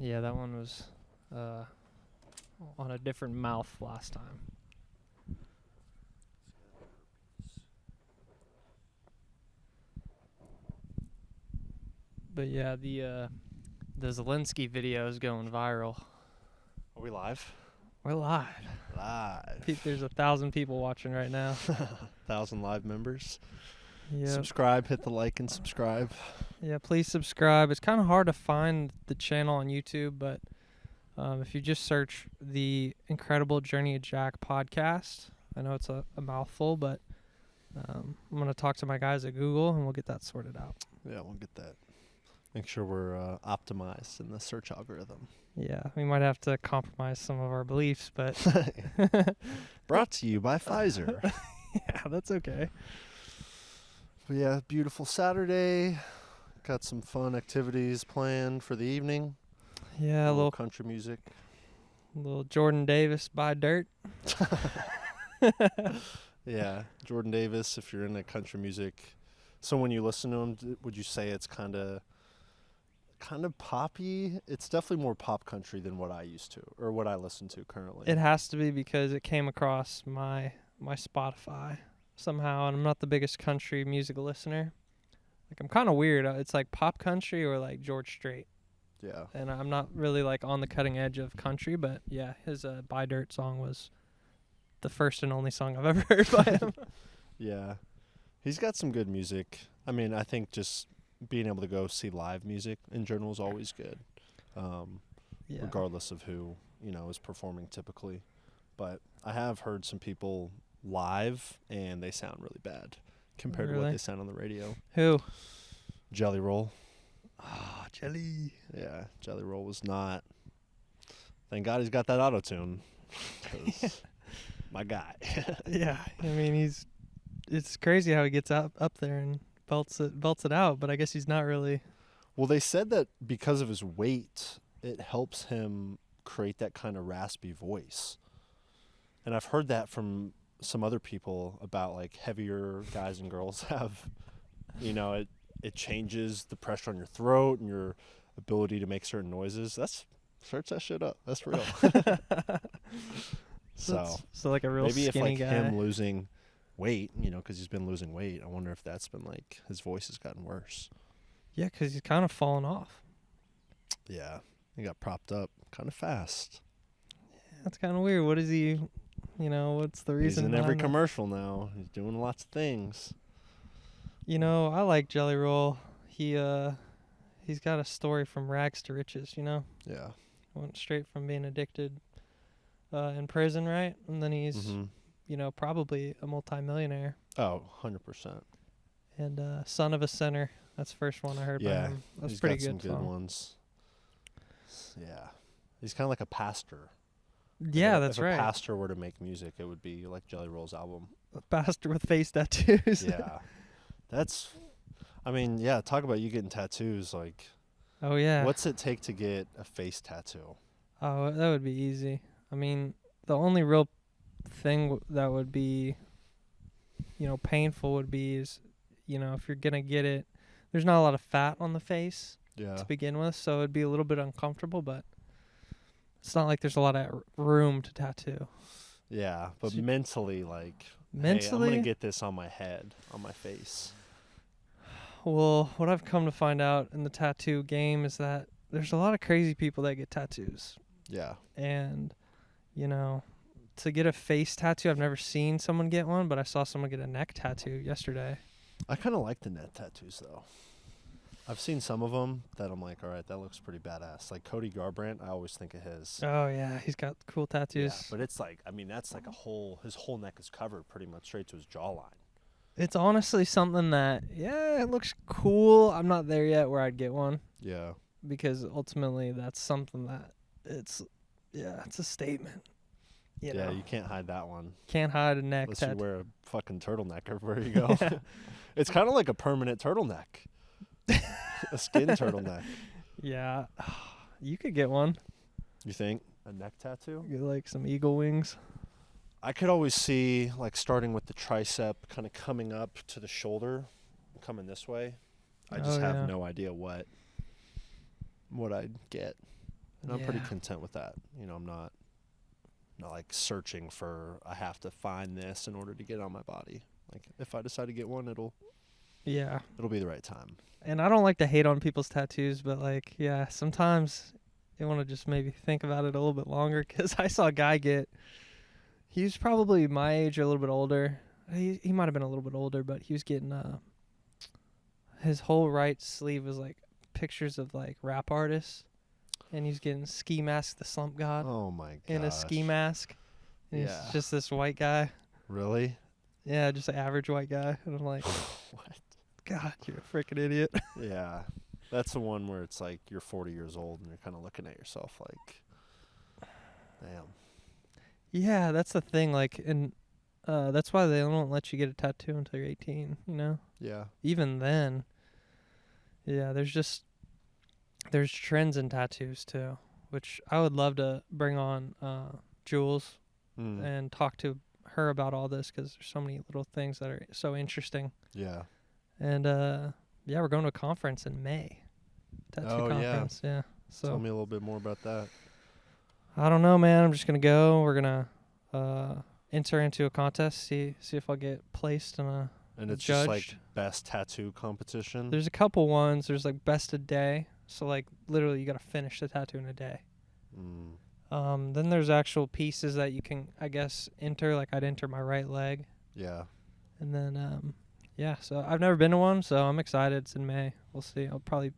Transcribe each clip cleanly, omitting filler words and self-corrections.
Yeah, that one was on a different mouth last time. But yeah, the Zelensky video is going viral. Are we live? We're live. There's 1,000 people watching right now. 1,000 live members. Yeah. Subscribe, hit the like and subscribe. Yeah, please subscribe. It's kind of hard to find the channel on YouTube, but if you just search the Incredible Journey of Jack podcast, I know it's a mouthful, but I'm going to talk to my guys at Google and we'll get that sorted out. Yeah, we'll get that. Make sure we're optimized in the search algorithm. Yeah, we might have to compromise some of our beliefs, but... Brought to you by Pfizer. Yeah, that's okay. But yeah, beautiful Saturday. Got some fun activities planned for the evening. Yeah, a little country music. A little Jordan Davis buy dirt. Yeah, Jordan Davis, if you're into country music. So when you listen to him, would you say it's kind of poppy? It's definitely more pop country than what I used to, or what I listen to currently. It has to be because it came across my Spotify somehow, and I'm not the biggest country music listener. Like, I'm kind of weird. It's like pop country or like George Strait. Yeah. And I'm not really like on the cutting edge of country, but yeah, his Buy Dirt song was the first and only song I've ever heard by him. Yeah. He's got some good music. I mean, I think just being able to go see live music in general is always good. Yeah. Regardless of who, is performing typically. But I have heard some people live and they sound really bad compared to what they sound on the radio. Who? Jelly Roll. Oh, Jelly. Yeah, Jelly Roll was not. Thank God he's got that auto-tune. My guy. Yeah, I mean, it's crazy how he gets up there and belts it out, but I guess he's not really. Well, they said that because of his weight, it helps him create that kind of raspy voice. And I've heard that from some other people about like heavier guys and girls have, it changes the pressure on your throat and your ability to make certain noises. Search that shit up. That's real. So like a real maybe skinny if guy. Him losing weight, because he's been losing weight, I wonder if that's been like his voice has gotten worse. Yeah, because he's kind of fallen off. Yeah, he got propped up kind of fast. Yeah, that's kind of weird. What is he? What's the reason? He's in every commercial now. He's doing lots of things. I like Jelly Roll. He's got a story from rags to riches. Yeah. Went straight from being addicted in prison, right? And then he's, probably a multimillionaire. Oh, 100%. And Son of a Sinner. That's the first one I heard by him. That's pretty good. He's got some good ones. Yeah. He's kind of like a pastor. Yeah, that's right. If a pastor were to make music, it would be like Jelly Roll's album. A pastor with face tattoos. Yeah. Talk about you getting tattoos. Like, oh, yeah. What's it take to get a face tattoo? Oh, that would be easy. I mean, the only real thing that would be, painful would be is, if you're going to get it, there's not a lot of fat on the face to begin with, so it'd be a little bit uncomfortable, but it's not like there's a lot of room to tattoo. Yeah, but mentally, like, hey, I'm going to get this on my head, on my face. Well, what I've come to find out in the tattoo game is that there's a lot of crazy people that get tattoos. Yeah. And, to get a face tattoo, I've never seen someone get one, but I saw someone get a neck tattoo yesterday. I kind of like the neck tattoos, though. I've seen some of them that I'm like, all right, that looks pretty badass. Like Cody Garbrandt, I always think of his. Oh, yeah, he's got cool tattoos. Yeah, but it's like, that's like his whole neck is covered pretty much straight to his jawline. It's honestly something that, it looks cool. I'm not there yet where I'd get one. Yeah. Because ultimately that's something that it's a statement. You know? You can't hide that one. Can't hide a neck unless tattoo. you wear a fucking turtleneck everywhere you go. It's kind of like a permanent turtleneck. A skin turtleneck. Yeah. You could get one. You think? A neck tattoo? Get like some eagle wings. I could always see, like, starting with the tricep, kind of coming up to the shoulder, coming this way. I just have no idea what I'd get. And I'm pretty Yeah. content with that. I'm not like searching for, I have to find this in order to get it on my body. Like if I decide to get one, it'll Yeah. be the right time. And I don't like to hate on people's tattoos, but like, yeah, sometimes you want to just maybe think about it a little bit longer. Because I saw a guy he was probably my age or a little bit older. He might have been a little bit older, but he was getting his whole right sleeve was like pictures of like rap artists, and he's getting Ski Mask the Slump God Oh my gosh. in a ski mask. And Yeah. he's just this white guy. Really? Yeah, just an average white guy. And I'm like, What? God, you're a freaking idiot. Yeah. That's the one where it's like you're 40 years old and you're kind of looking at yourself like, damn. Yeah, that's the thing. Like, and that's why they don't let you get a tattoo until you're 18. Yeah. Even then, yeah, there's trends in tattoos too, which I would love to bring on Jules and talk to her about all this, because there's so many little things that are so interesting. Yeah. And yeah, we're going to a conference in May. Tattoo conference. Yeah. So tell me a little bit more about that. I don't know, man. I'm just gonna go. We're gonna enter into a contest, see if I'll get placed and it's judged. Just like best tattoo competition. There's a couple ones. There's like best a day. So like literally you gotta finish the tattoo in a day. Then there's actual pieces that you can, I guess, enter. Like I'd enter my right leg. Yeah. And then yeah. So I've never been to one, so I'm excited. It's in May. We'll see. I'll probably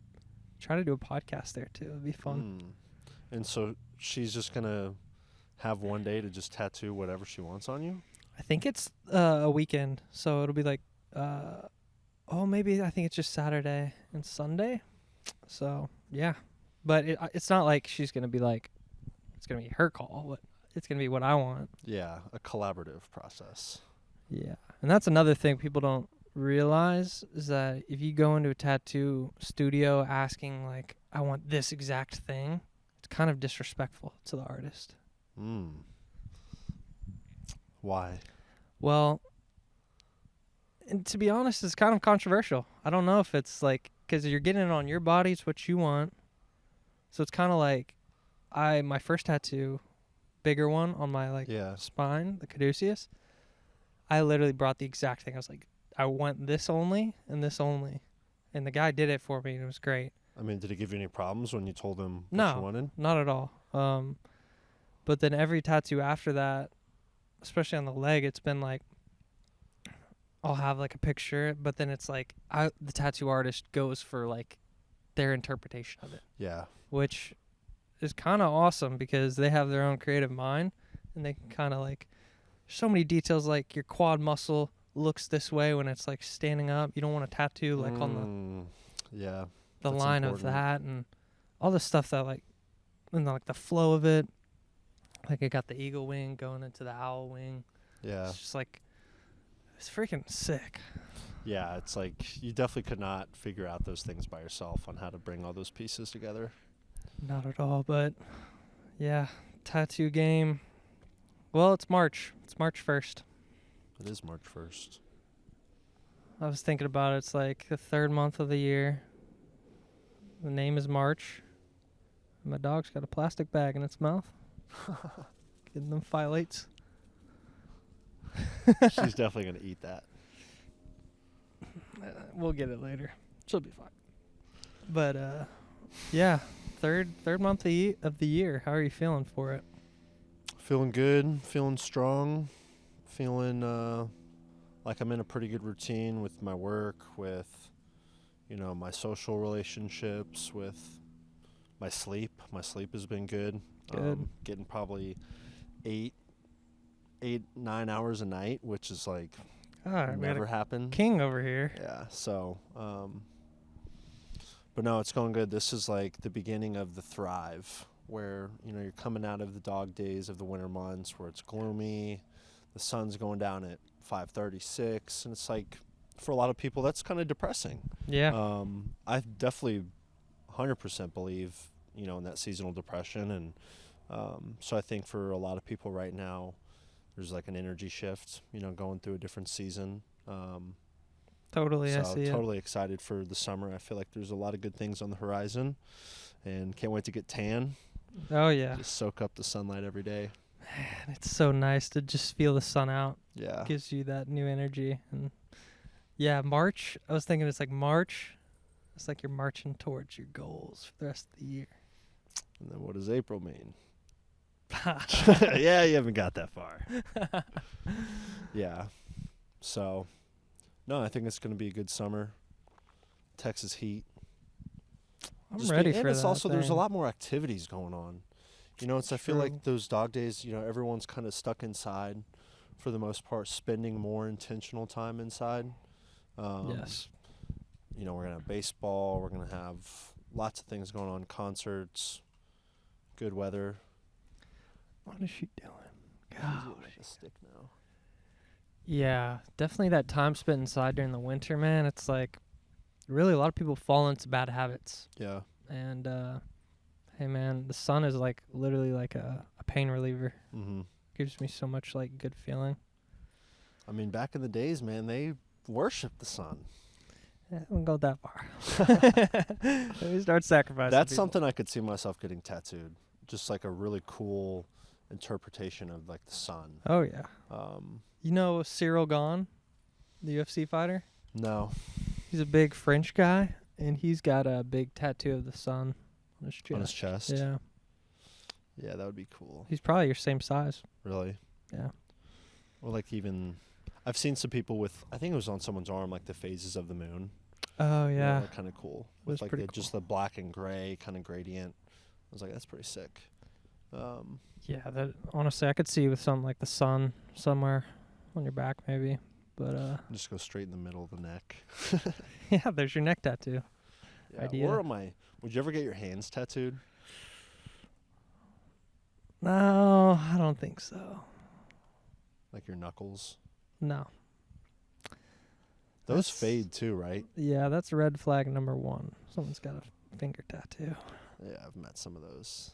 try to do a podcast there too. It'd be fun. And so she's just gonna have one day to just tattoo whatever she wants on you? I think it's a weekend, so it'll be like maybe I think it's just Saturday and Sunday. So yeah, but it's not like she's gonna be like, it's gonna be her call. It's gonna be what I want. Yeah, a collaborative process. Yeah, and that's another thing people don't realize, is that if you go into a tattoo studio asking like, I want this exact thing, it's kind of disrespectful to the artist. Why? Well, and to be honest, it's kind of controversial. I don't know if it's like, because you're getting it on your body, it's what you want. So it's kind of like, my first tattoo, bigger one on my spine, the caduceus, I literally brought the exact thing. I was like, I want this only and this only. And the guy did it for me, and it was great. I mean, did it give you any problems when you told him what you wanted? No, not at all. But then every tattoo after that, especially on the leg, it's been like, I'll have like a picture, but then it's like the tattoo artist goes for like their interpretation of it. Yeah. Which is kind of awesome, because they have their own creative mind, and they can kind of like, so many details, like your quad muscle looks this way when it's like standing up. You don't want a tattoo like on the line important. of that, and all the stuff that like, and like the flow of it. Like it got the eagle wing going into the owl wing. Yeah. It's just like, it's freaking sick. Yeah, it's like you definitely could not figure out those things by yourself on how to bring all those pieces together. Not at all, but yeah, tattoo game. Well, it's March. It's March 1st. It is March 1st. I was thinking about it. It's like the third month of the year. The name is March. My dog's got a plastic bag in its mouth. Getting them phthalates. She's definitely going to eat that. We'll get it later. She'll be fine. But yeah, third month of the year. How are you feeling for it? Feeling good, feeling strong, feeling like I'm in a pretty good routine with my work, with my social relationships, with my sleep. My sleep has been good. Getting probably 8-9 hours a night, which is like never happened. King over here. Yeah. So, but no, it's going good. This is like the beginning of the thrive, where you're coming out of the dog days of the winter months, where it's gloomy, the sun's going down at 5:36, and it's like, for a lot of people, that's kind of depressing. Yeah. I definitely 100% believe in that seasonal depression, and so I think for a lot of people right now, there's like an energy shift, going through a different season. Totally, I so see totally excited for the summer. I feel like there's a lot of good things on the horizon, and can't wait to get tan Oh yeah. Just soak up the sunlight every day. Man, it's so nice to just feel the sun out. Yeah. Gives you that new energy. And yeah, March. I was thinking it's like March. It's like you're marching towards your goals for the rest of the year. And then what does April mean? Yeah, you haven't got that far. Yeah. So, no, I think it's going to be a good summer. Texas heat. I'm ready for and it's that. also there's a thing. lot more activities going on. You know, I feel True. like those dog days, you know, everyone's kind of stuck inside for the most part, spending more intentional time inside. Yes. You know, we're going to have baseball. We're going to have lots of things going on, concerts, good weather. What is she doing? She's God. eating like a stick now. Yeah, definitely that time spent inside during the winter, man. It's like really a lot of people fall into bad habits. Yeah. And hey, man, the sun is like literally like a pain reliever. Mm-hmm. Gives me so much like good feeling. I mean, back in the days, man, they worshiped the sun. Yeah, I wouldn't go that far. Let me start sacrificing. That's people. something I could see myself getting tattooed. Just like a really cool interpretation of like the sun. Oh yeah. Um, You know Cyril Gahn, the UFC fighter? no. He's a big French guy, and he's got a big tattoo of the sun on his chest. On his chest? Yeah. Yeah, that would be cool. He's probably your same size. Really? Yeah. Or like even, I've seen some people with, I think it was on someone's arm, like the phases of the moon. Oh yeah. Kind of cool. Was With like pretty just the black and gray kind of gradient. I was like, that's pretty sick. Yeah, that honestly I could see with something like the sun somewhere on your back maybe. But Just go straight in the middle of the neck. yeah, there's your neck tattoo. Yeah. Idea. Or would you ever get your hands tattooed? No, I don't think so. Like your knuckles? No. Those That's- fade too, right? Yeah, that's red flag number 1. Someone's got a finger tattoo. Yeah, I've met some of those.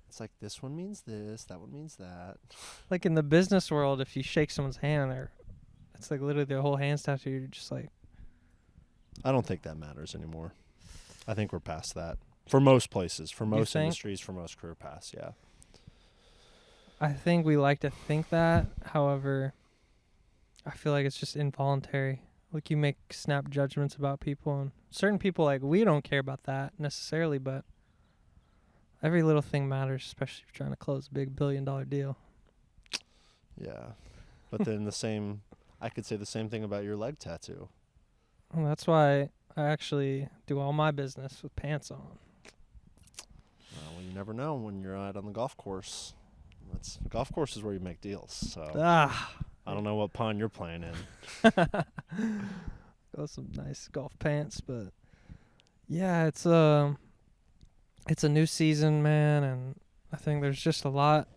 It's like this one means this, that one means that. Like in the business world, if you shake someone's hand, it's like literally their whole hand's tattoo. You're just like, I don't think that matters anymore. I think we're past that. For most places, for most think? industries, for most career paths, yeah. I think we like to think that. However, I feel like it's just involuntary. Like you make snap judgments about people, and certain people, like we don't care about that necessarily, but every little thing matters, especially if you're trying to close a big $1 billion deal. Yeah. But then I could say the same thing about your leg tattoo. And that's why I actually do all my business with pants on. Well, you never know when you're out on the golf course. Golf course is where you make deals. So I don't know what pond you're playing in. Got some nice golf pants, but yeah, it's a new season, man, and I think there's just a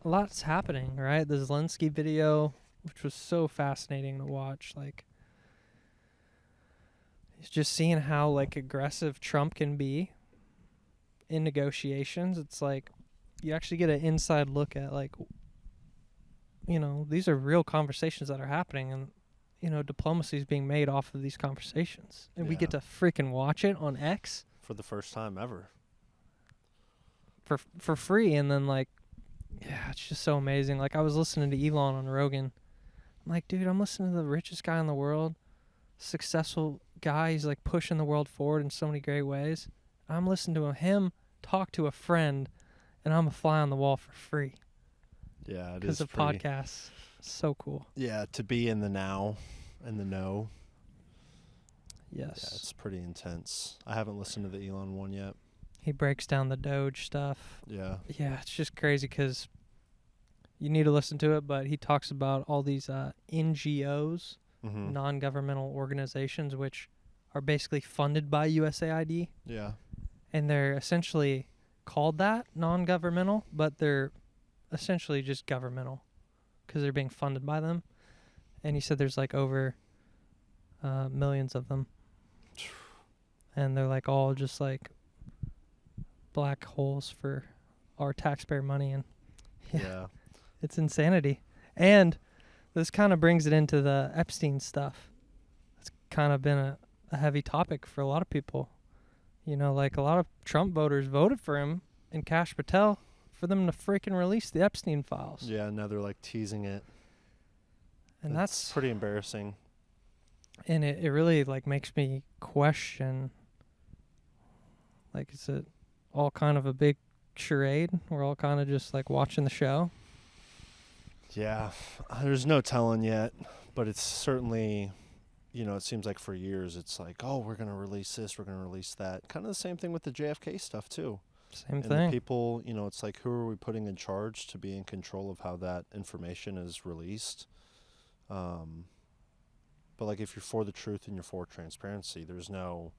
lot's happening, right? The Zelensky video, which was so fascinating to watch, like he's just seeing how like aggressive Trump can be in negotiations. It's like you actually get an inside look at like, you know, these are real conversations that are happening, and you know, diplomacy is being made off of these conversations, and we get to freaking watch it on X For the first time ever. for free. And then like, yeah, it's just so amazing. Like I was listening to Elon on Rogan. I'm like, dude, I'm listening to the richest guy in the world, successful guy. He's like pushing the world forward in so many great ways. I'm listening to him talk to a friend, and I'm a fly on the wall for free. Yeah, it is because of pretty, podcasts. So cool. Yeah, to be in the now and the know. Yes. Yeah, it's pretty intense. I haven't listened to the Elon one yet. He breaks down the Doge stuff. Yeah. Yeah, it's just crazy because you need to listen to it, but he talks about all these NGOs, Mm-hmm. non-governmental organizations, which are basically funded by USAID. Yeah. And they're essentially called that, non-governmental, but they're essentially just governmental because they're being funded by them. And he said there's like over millions of them. And they're like all just like black holes for our taxpayer money. And Yeah. it's insanity. And this kind of brings it into the Epstein stuff. It's kind of been a heavy topic for a lot of people. You know, like a lot of Trump voters voted for him and Kash Patel for them to freaking release the Epstein files. Yeah, now they're like teasing it. And that's pretty embarrassing. And it really like makes me question, like, is it all kind of a big charade? We're all kind of just like watching the show. Yeah, there's no telling yet, but it's certainly, it seems like for years it's like, oh, we're going to release this, we're going to release that. Kind of the same thing with the JFK stuff too. Same and thing. The people, it's like, who are we putting in charge to be in control of how that information is released? But like, if you're for the truth and you're for transparency, there's no,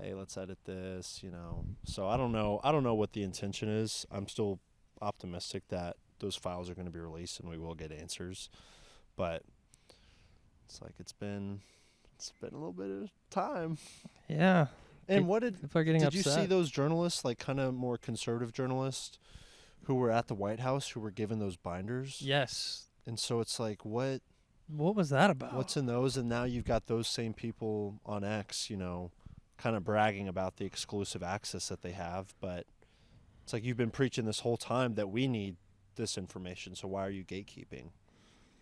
hey, let's edit this, So I don't know what the intention is. I'm still optimistic that those files are going to be released and we will get answers. But it's like it's been a little bit of time. Yeah. And what did upset. You see those journalists, like kind of more conservative journalists, who were at the White House, who were given those binders? Yes. And so it's like, what was that about? What's in those? And now you've got those same people on X, kind of bragging about the exclusive access that they have. But it's like, you've been preaching this whole time that we need this information, so why are you gatekeeping?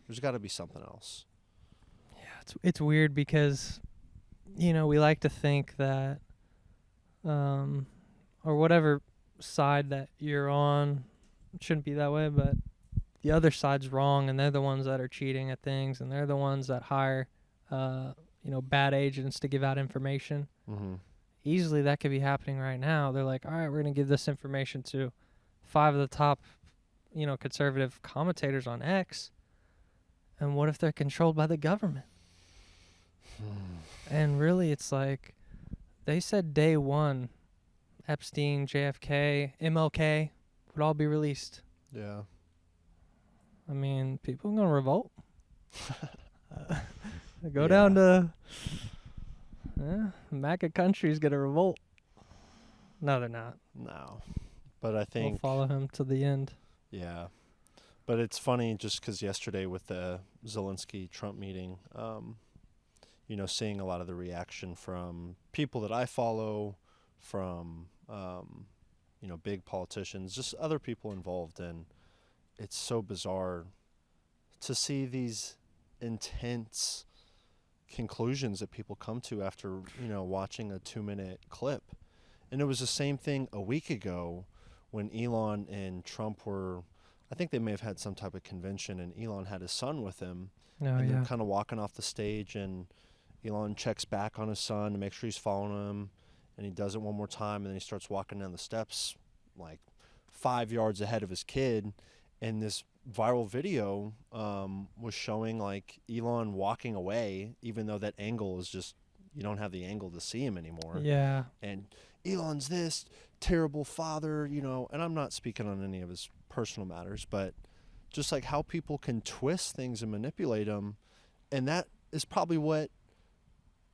There's got to be something else. Yeah, it's weird because, we like to think that, or whatever side that you're on, it shouldn't be that way, but the other side's wrong, and they're the ones that are cheating at things, and they're the ones that hire, bad agents to give out information. Mm-hmm. Easily that could be happening right now. They're like, all right, we're going to give this information to 5 of the top, conservative commentators on X. And what if they're controlled by the government? And really, it's like, they said day one, Epstein, JFK, MLK would all be released. Yeah. I mean, people are going to revolt. Go down to MAGA country's going to revolt. No, they're not. No. But I think... We'll follow him to the end. Yeah. But it's funny just because yesterday with the Zelensky-Trump meeting, seeing a lot of the reaction from people that I follow, from, big politicians, just other people involved. And it's so bizarre to see these intense conclusions that people come to after, watching a 2-minute clip. And it was the same thing a week ago when Elon and Trump were, I think they may have had some type of convention, and Elon had his son with him. And they're kind of walking off the stage, and Elon checks back on his son to make sure he's following him, and he does it one more time, and then he starts walking down the steps like 5 yards ahead of his kid. And this viral video was showing like Elon walking away, even though that angle is just, you don't have the angle to see him anymore. Yeah. And Elon's this terrible father, and I'm not speaking on any of his personal matters, but just like how people can twist things and manipulate them. And that is probably what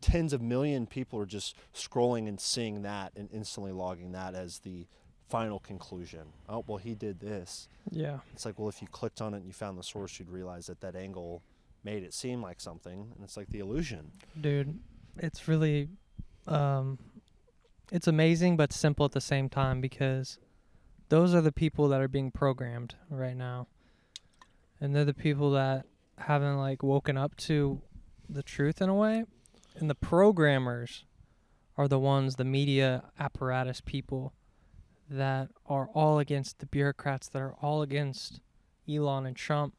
tens of million people are just scrolling and seeing that and instantly logging that as the final conclusion. Oh, well, he did this. Yeah. It's like, well, if you clicked on it and you found the source, you'd realize that angle made it seem like something, and it's like the illusion. Dude, it's really, it's amazing but simple at the same time, because those are the people that are being programmed right now. And they're the people that haven't like woken up to the truth in a way. And the programmers are the ones, the media apparatus people, that are all against the bureaucrats, that are all against Elon and Trump,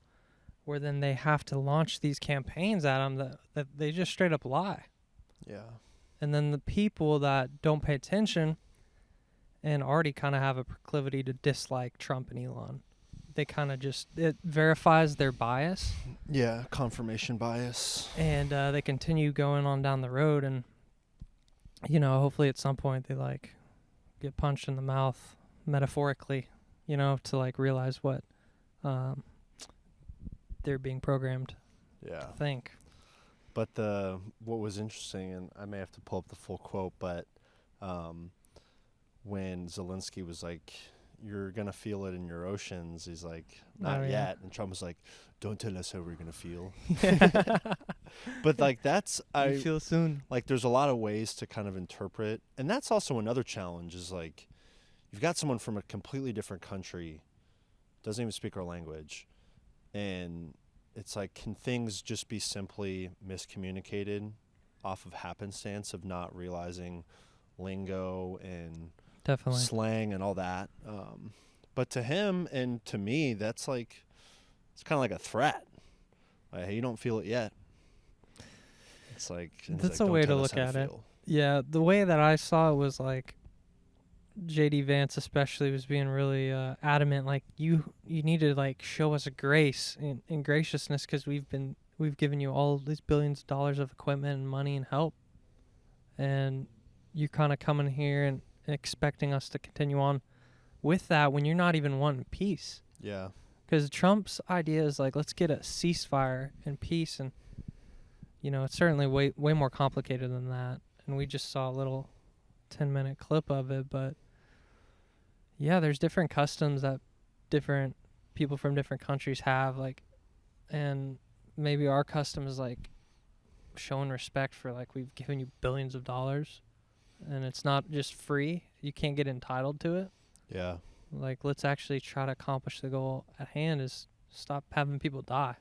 where then they have to launch these campaigns at them that they just straight up lie. Yeah. And then the people that don't pay attention and already kind of have a proclivity to dislike Trump and Elon, they kind of just, it verifies their bias. Yeah, confirmation bias. And they continue going on down the road, and, hopefully at some point they like get punched in the mouth, metaphorically, to like realize what they're being programmed to think. But what was interesting, and I may have to pull up the full quote, but when Zelensky was like, you're going to feel it in your oceans, he's like, not yet. And Trump was like, don't tell us how we're going to feel. But like, you feel soon. Like, there's a lot of ways to kind of interpret. And that's also another challenge, is like, you've got someone from a completely different country, doesn't even speak our language, and it's like, can things just be simply miscommunicated off of happenstance of not realizing lingo and Definitely. slang and all that? But to him and to me, that's like, it's kind of like a threat. Like, hey, you don't feel it yet. It's like, That's like, a don't way to tell us look how at it. feel. Yeah, the way that I saw it was like JD Vance especially was being really adamant, like you need to like show us grace and graciousness, because we've given you all these billions of dollars of equipment and money and help, and you kind of coming here and expecting us to continue on with that when you're not even wanting peace. Yeah. Because Trump's idea is like, let's get a ceasefire and peace, and it's certainly way more complicated than that. And we just saw a little 10-minute clip of it, but yeah, there's different customs that different people from different countries have, like, and maybe our custom is like showing respect for, like, we've given you billions of dollars, and it's not just free. You can't get entitled to it. Yeah. Like, let's actually try to accomplish the goal at hand, is stop having people die,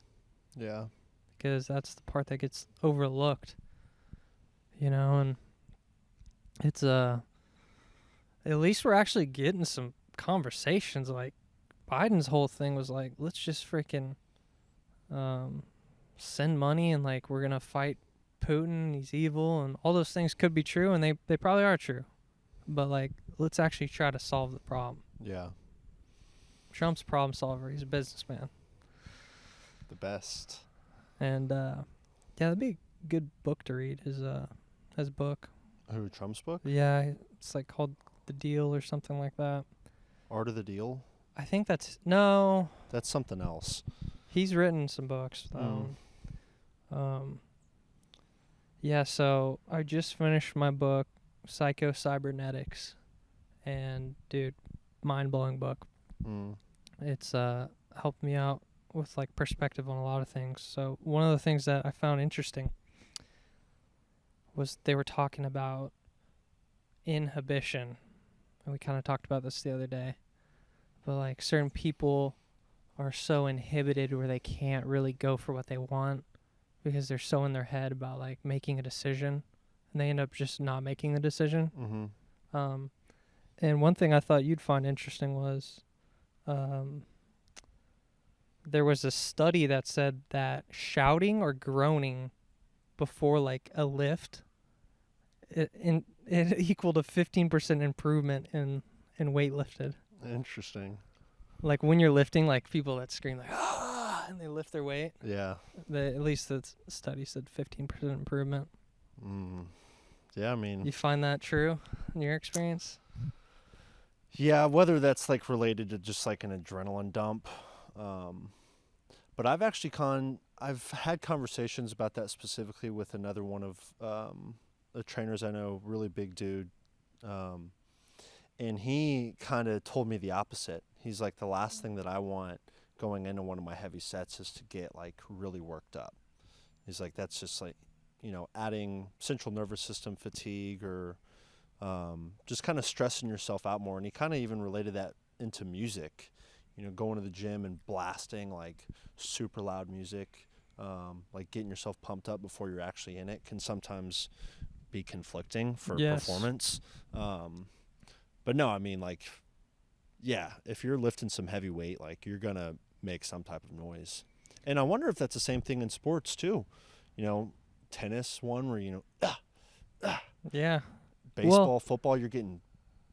Yeah. because that's the part that gets overlooked, and it's at least we're actually getting some conversations. Like, Biden's whole thing was like, let's just freaking send money, and like, we're gonna fight Putin, he's evil, and all those things could be true, and they probably are true, but like, let's actually try to solve the problem. Yeah. Trump's a problem solver. He's a businessman. The best. And yeah, that'd be a good book to read. His book. Who, Trump's book? Yeah, it's like called The Deal or something like that. Art of the Deal? I think no. That's something else. He's written some books. Yeah, so I just finished my book, Psycho-Cybernetics, and dude, mind-blowing book. It's helped me out with like perspective on a lot of things. So one of the things that I found interesting was they were talking about inhibition, and we kind of talked about this the other day, but like, certain people are so inhibited where they can't really go for what they want because they're so in their head about like making a decision, and they end up just not making the decision. And one thing I thought you'd find interesting was there was a study that said that shouting or groaning before like a lift, it equaled a 15% improvement in weight lifted. Interesting. Like, when you're lifting, like, people that scream like, and they lift their weight. Yeah. At least the study said 15% improvement. Yeah, I mean, You find that true in your experience? yeah, whether that's like related to just like an adrenaline dump. But I've actually I've had conversations about that specifically with another one of the trainers I know, really big dude. And he kind of told me the opposite. He's like, the last thing that I want going into one of my heavy sets is to get like really worked up. He's like, that's just like, adding central nervous system fatigue, or just kind of stressing yourself out more. And he kind of even related that into music, going to the gym and blasting like super loud music, like getting yourself pumped up before you're actually in it, can sometimes be conflicting for performance. But no, I mean, like, yeah, if you're lifting some heavy weight, like, you're going to make some type of noise. And I wonder if that's the same thing in sports too. Tennis one where, Yeah. baseball, football, you're getting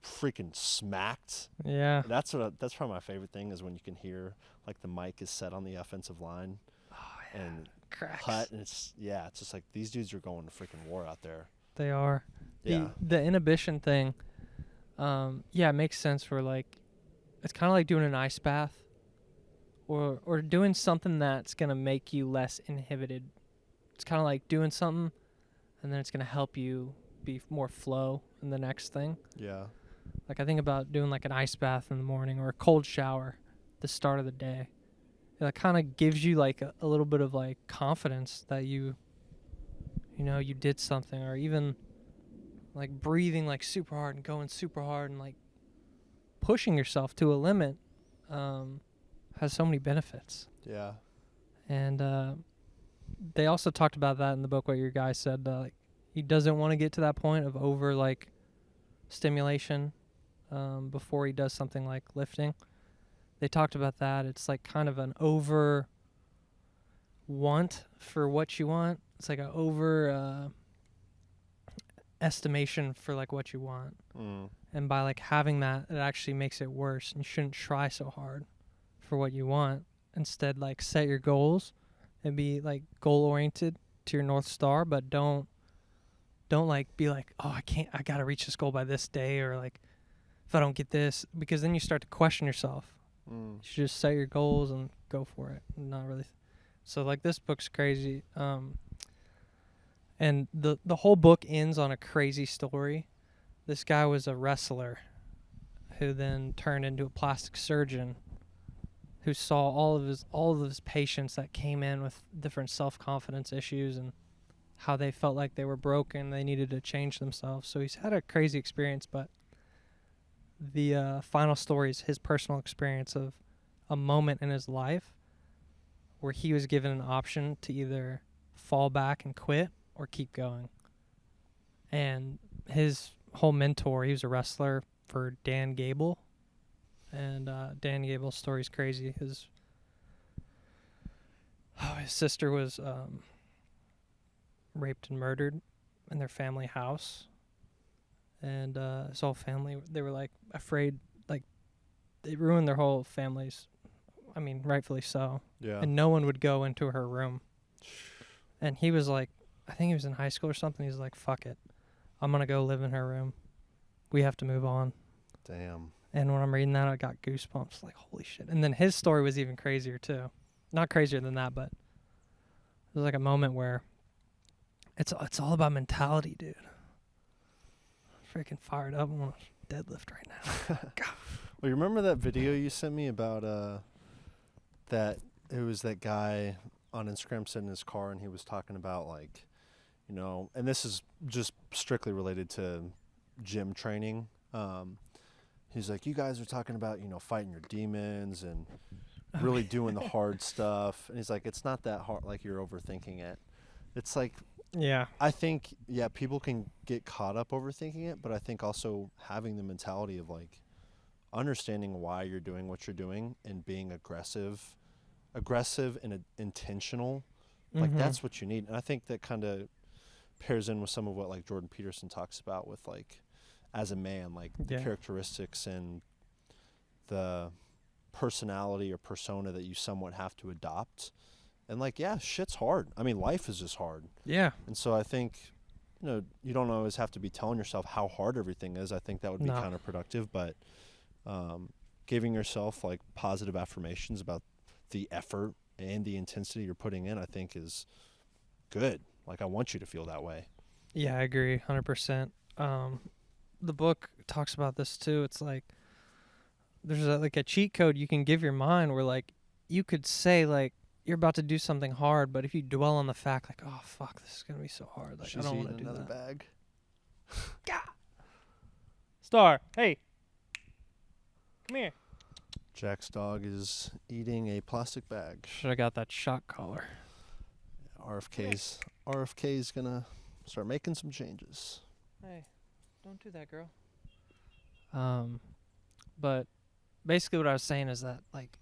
freaking smacked. Yeah. That's probably my favorite thing, is when you can hear like the mic is set on the offensive line. Oh, yeah. And cracks. cut, and it's just like, these dudes are going to freaking war out there. They are. Yeah. The inhibition thing, it makes sense for like, it's kind of like doing an ice bath, or doing something that's going to make you less inhibited. It's kind of like doing something, and then it's going to help you be more flow in the next thing. Yeah. Like, I think about doing like an ice bath in the morning, or a cold shower at the start of the day. It kind of gives you like a little bit of like confidence that you did something, or even like breathing like super hard and going super hard and like pushing yourself to a limit has so many benefits. Yeah. And they also talked about that in the book, what your guy said, like he doesn't want to get to that point of over like stimulation before he does something like lifting. They talked about that. It's like kind of an over want for what you want. It's like an over estimation for like what you want. And by like having that, it actually makes it worse. And you shouldn't try so hard for what you want. Instead, like set your goals and be like goal oriented to your North Star, but don't like be like, oh, I gotta reach this goal by this day, or like if I don't get this, because then you start to question yourself. You should just set your goals and go for it. Not really. So like this book's crazy. And the whole book ends on a crazy story. This guy was a wrestler who then turned into a plastic surgeon who saw all of his patients that came in with different self-confidence issues and how they felt like they were broken, they needed to change themselves. So he's had a crazy experience, but the final story is his personal experience of a moment in his life where he was given an option to either fall back and quit or keep going. And his whole mentor, he was a wrestler for Dan Gable. And Dan Gable's story is crazy. His sister was raped and murdered in their family house. And his whole family, they were like afraid, like they ruined their whole families. I mean, rightfully so. Yeah. And no one would go into her room. And he was like, I think he was in high school or something. He's like, fuck it. I'm going to go live in her room. We have to move on. Damn. And when I'm reading that, I got goosebumps. Like, holy shit. And then his story was even crazier, too. Not crazier than that, but it was like a moment where it's all about mentality, dude. I'm freaking fired up. I want to deadlift right now. Well, you remember that video you sent me about that it was that guy on Instagram sitting in his car and he was talking about like, you know, and this is just strictly related to gym training. He's like, you guys are talking about, you know, fighting your demons and really doing the hard stuff. And he's like, it's not that hard. Like, you're overthinking it. It's like, Yeah. I think, yeah, people can get caught up overthinking it, but I think also having the mentality of like understanding why you're doing what you're doing and being aggressive and intentional, like that's what you need. And I think that kind of pairs in with some of what like Jordan Peterson talks about with like as a man, like the characteristics and the personality or persona that you somewhat have to adopt. And like, yeah, shit's hard. I mean, life is just hard. Yeah. And so I think, you know, you don't always have to be telling yourself how hard everything is. I think that would be counterproductive, but giving yourself like positive affirmations about the effort and the intensity you're putting in, I think is good. Like, I want you to feel that way. Yeah, I agree 100%. The book talks about this too. It's like there's like a cheat code you can give your mind where like you could say like you're about to do something hard, but if you dwell on the fact like, oh fuck, this is gonna be so hard, like I don't want to do that. Bag. Star, hey, come here. Jack's dog is eating a plastic bag. Should have got that shock collar. RFK's gonna start making some changes. Hey, don't do that, girl. But basically what I was saying is that like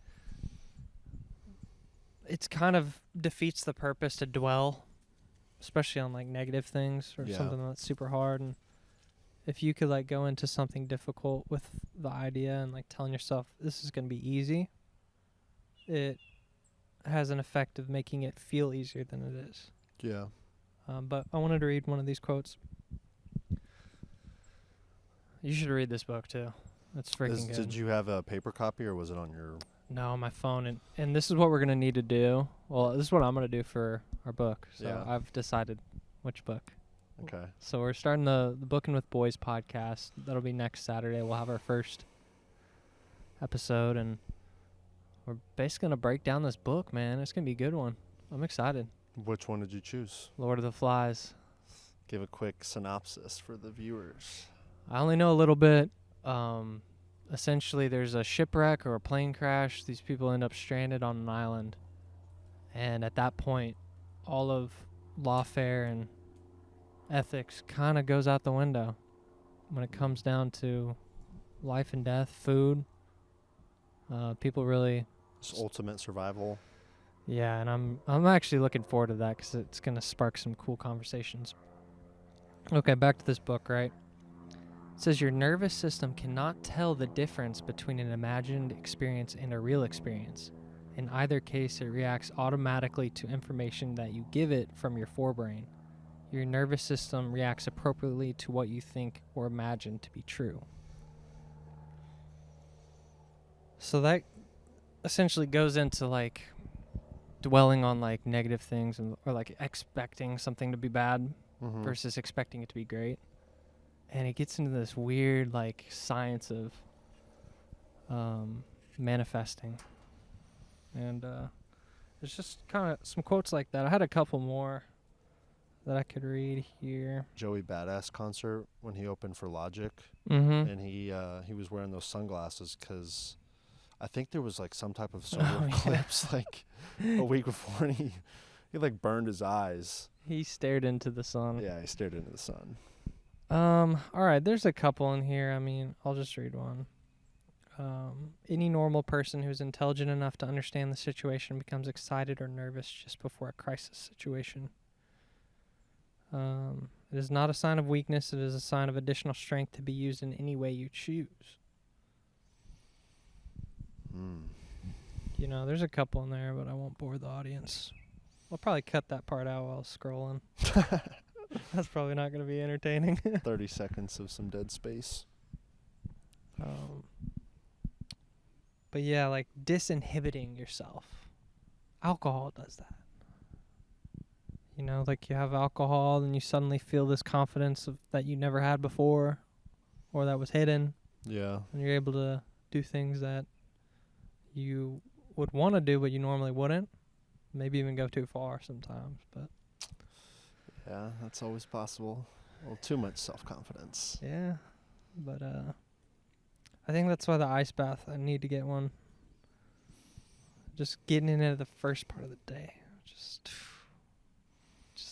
it's kind of defeats the purpose to dwell, especially on like negative things or something that's super hard. And if you could like go into something difficult with the idea and like telling yourself this is going to be easy, it has an effect of making it feel easier than it is. Yeah. But I wanted to read one of these quotes. You should read this book too. It's freaking good. Did you have a paper copy or was it on your... No, on my phone. And this is what we're going to need to do. Well, this is what I'm going to do for our book. So I've decided which book. Okay. So we're starting the Booking with Boys podcast. That'll be next Saturday. We'll have our first episode, and we're basically going to break down this book, man. It's going to be a good one. I'm excited. Which one did you choose? Lord of the Flies. Give a quick synopsis for the viewers. I only know a little bit. essentially there's a shipwreck or a plane crash. These people end up stranded on an island. And at that point, all of lawfare and ethics kind of goes out the window when it comes down to life and death, food. People really, It's ultimate survival. yeah, and I'm actually looking forward to that because it's gonna spark some cool conversations. Okay, back to this book, right? It says your nervous system cannot tell the difference between an imagined experience and a real experience. In either case, it reacts automatically to information that you give it from your forebrain. Your nervous system reacts appropriately to what you think or imagine to be true. So that essentially goes into like dwelling on like negative things or like expecting something to be bad Mm-hmm. versus expecting it to be great. And it gets into this weird like science of manifesting. And there's just kind of some quotes like that. I had a couple more that I could read here. Joey Badass concert when he opened for Logic, Mm-hmm. and he was wearing those sunglasses because I think there was like some type of solar Oh, yeah. eclipse like a week before, and he like burned his eyes. He stared into the sun. Yeah, he stared into the sun. All right, there's a couple in here. I mean, I'll just read one. Any normal person who's intelligent enough to understand the situation becomes excited or nervous just before a crisis situation. It is not a sign of weakness. It is a sign of additional strength to be used in any way you choose. You know, there's a couple in there, but I won't bore the audience. I'll probably cut that part out while scrolling. That's probably not going to be entertaining. 30 seconds of some dead space. But yeah, like disinhibiting yourself. Alcohol does that. You know, like you have alcohol and you suddenly feel this confidence that you never had before or that was hidden. Yeah. And you're able to do things that you would want to do but you normally wouldn't. Maybe even go too far sometimes. But Yeah, that's always possible. A little too much self-confidence. yeah. But I think that's why the ice bath, I need to get one. Just getting in it the first part of the day. Just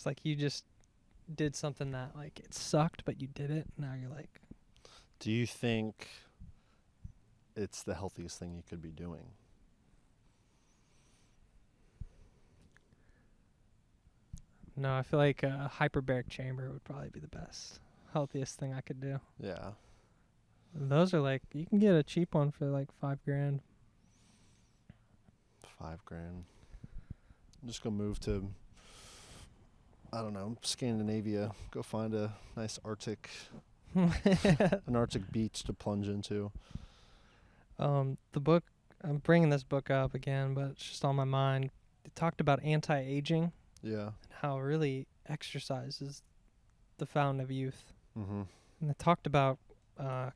like you just did something that like it sucked, but you did it. Now you're like, Do you think it's the healthiest thing you could be doing? no, I feel like a hyperbaric chamber would probably be the best, healthiest thing I could do. Yeah. Those are like, you can get a cheap one for like $5,000. $5,000. I'm just gonna move to, I don't know, Scandinavia. Go find a nice Arctic, an Arctic beach to plunge into. The book, I'm bringing this book up again, but it's just on my mind. It talked about anti-aging Yeah. and how really exercise is the fountain of youth. Mm-hmm. And it talked about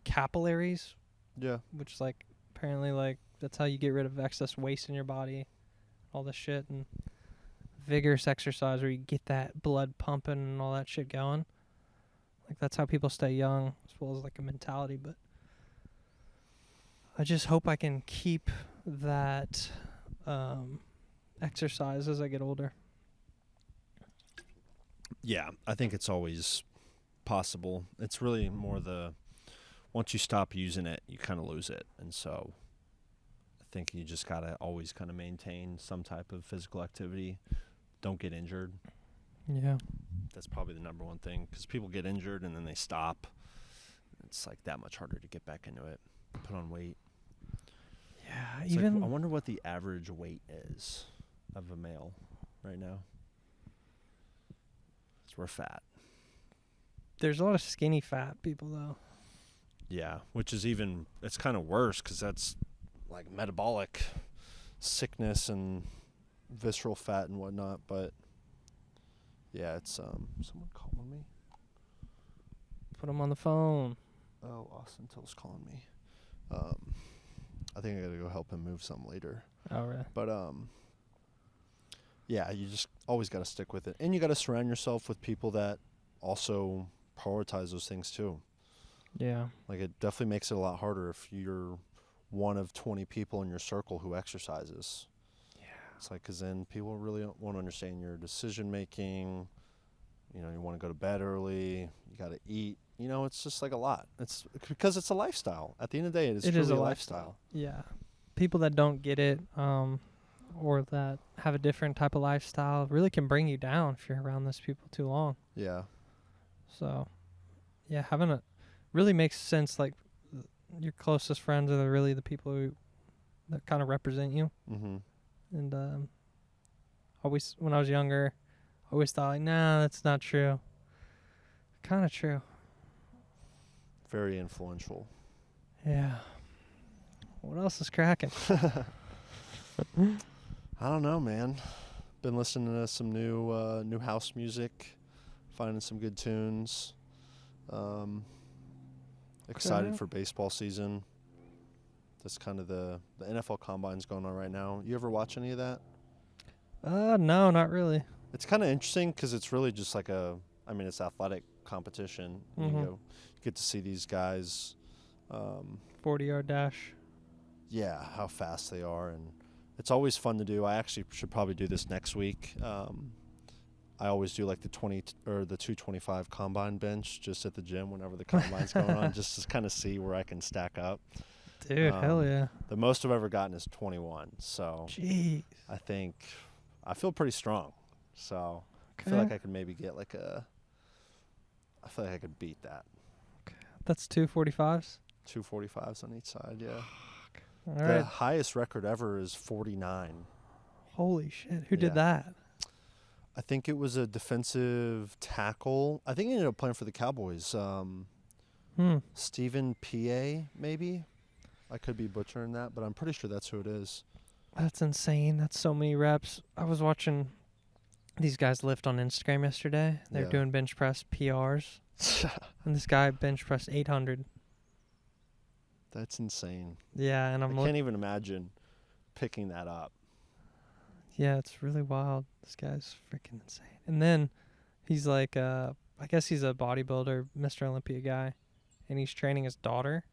capillaries, Yeah. which is like apparently like that's how you get rid of excess waste in your body, all this shit, and vigorous exercise where you get that blood pumping and all that shit going. Like that's how people stay young, as well as like a mentality. But I just hope I can keep that exercise as I get older. Yeah, I think it's always possible. It's really more once you stop using it, you kind of lose it. And so I think you just got to always kind of maintain some type of physical activity. Don't get injured. Yeah. That's probably the number one thing, because people get injured and then they stop. It's like that much harder to get back into it, put on weight. Yeah, It's even like, I wonder what the average weight is of a male right now. 'Cause we're fat. there's a lot of skinny fat people though. Yeah, which is it's kind of worse because that's like metabolic sickness and visceral fat and whatnot. But yeah, it's someone calling me. Put them on the phone. Oh, Austin Till's calling me. I think I gotta go help him move something later. Oh, really? But yeah, you just always gotta stick with it, and you gotta surround yourself with people that also prioritize those things too. Yeah. Like, it definitely makes it a lot harder if you're one of 20 people in your circle who exercises. Yeah. It's like, because then people really won't understand your decision making. You know, you want to go to bed early. You got to eat. You know, it's just like a lot. It's because it's a lifestyle. At the end of the day, it is truly a lifestyle. Yeah. People that don't get it, or that have a different type of lifestyle really can bring you down if you're around those people too long. Yeah. So, yeah, having a really makes sense. Like, your closest friends are really the people that kind of represent you. Mm-hmm. And always, when I was younger, I always thought, like, nah, that's not true. Kind of true. Very influential. Yeah. What else is cracking? I don't know, man. Been listening to some new house music, finding some good tunes. Excited for baseball season. That's kind of the NFL Combine's going on right now. You ever watch any of that? No, not really. It's kind of interesting because it's really just like it's athletic competition. Mm-hmm. You get to see these guys. 40-yard dash. Yeah, how fast they are, and it's always fun to do. I actually should probably do this next week. I always do like the 225 combine bench just at the gym whenever the combine's going on, just to kind of see where I can stack up. Dude, hell yeah. The most I've ever gotten is 21. So Jeez. I feel pretty strong. So I feel like I could maybe get I feel like I could beat that. Okay. That's 245s? 245s on each side, yeah. All the right. highest record ever is 49. Holy shit. Who did that? I think it was a defensive tackle. I think he ended up playing for the Cowboys. Stephen P.A., maybe? I could be butchering that, but I'm pretty sure that's who it is. That's insane. That's so many reps. I was watching these guys lift on Instagram yesterday. They're doing bench press PRs. And this guy bench pressed 800. That's insane. Yeah, and I can't even imagine picking that up. Yeah, it's really wild. This guy's freaking insane. And then he's like, I guess he's a bodybuilder, Mr. Olympia guy, and he's training his daughter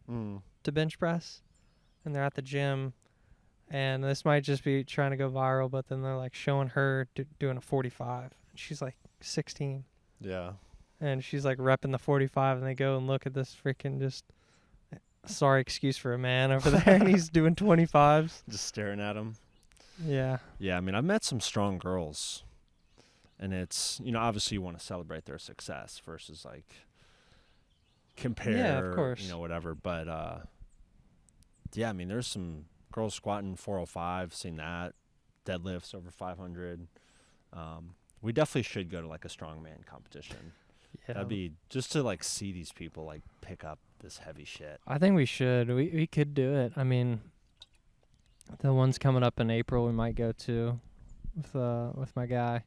to bench press. And they're at the gym, and this might just be trying to go viral, but then they're like showing her doing a 45. And she's like 16. Yeah. And she's like repping the 45, and they go and look at this freaking just, sorry excuse for a man over there, and he's doing 25s. Just staring at him. Yeah. Yeah, I mean, I've met some strong girls, and it's, obviously you want to celebrate their success versus, like, compare, yeah, of course. Whatever. But, yeah, I mean, there's some girls squatting 405, seen that, deadlifts over 500. We definitely should go to, like, a strongman competition. Yeah. That'd be just to, like, see these people, like, pick up this heavy shit. I think we should. We could do it. I mean, the ones coming up in April we might go to with my guy